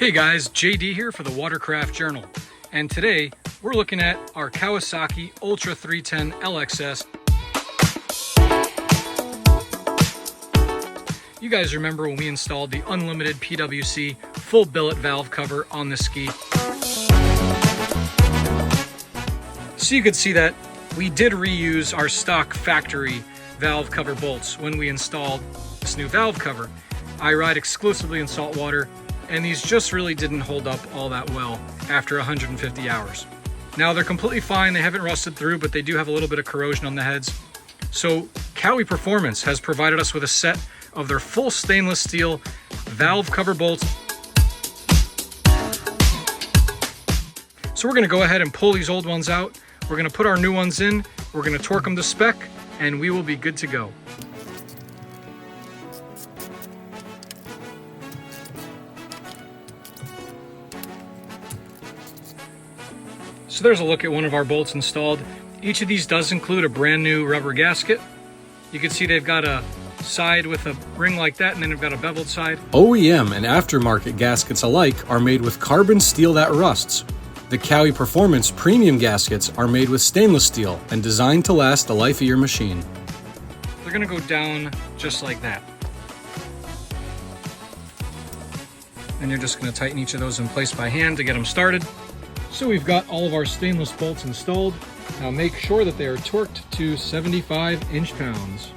Hey guys, JD here for the Watercraft Journal, and today we're looking at our Kawasaki Ultra 310 LXS. You guys remember when we installed the unlimited PWC full billet valve cover on the ski? So you could see that we did reuse our stock factory valve cover bolts when we installed this new valve cover. I ride exclusively in saltwater, and these just really didn't hold up all that well after 150 hours. Now they're completely fine, they haven't rusted through, but they do have a little bit of corrosion on the heads. So Kawi Performance has provided us with a set of their full stainless steel valve cover bolts. So we're gonna go ahead and pull these old ones out. We're gonna put our new ones in, we're gonna torque them to spec, and we will be good to go. So there's a look at one of our bolts installed. Each of these does include a brand new rubber gasket. You can see they've got a side with a ring like that, and then they've got a beveled side. OEM and aftermarket gaskets alike are made with carbon steel that rusts. The Kawi Performance premium gaskets are made with stainless steel and designed to last the life of your machine. They're gonna go down just like that. And you're just gonna tighten each of those in place by hand to get them started. So we've got all of our stainless bolts installed. Now make sure that they are torqued to 75 inch-pounds.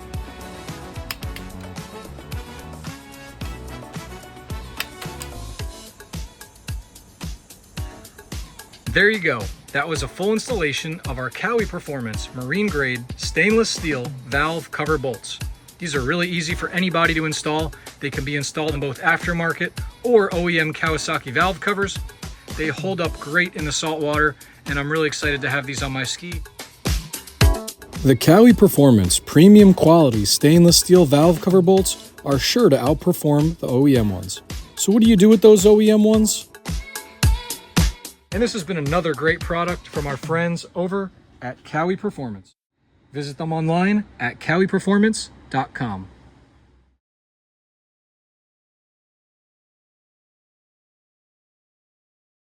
There you go. That was a full installation of our Kawi Performance marine grade stainless steel valve cover bolts. These are really easy for anybody to install. They can be installed in both aftermarket or OEM Kawasaki valve covers. They hold up great in the saltwater, and I'm really excited to have these on my ski. The Kawi Performance premium quality stainless steel valve cover bolts are sure to outperform the OEM ones. So what do you do with those OEM ones? And this has been another great product from our friends over at Kawi Performance. Visit them online at kawiperformance.com.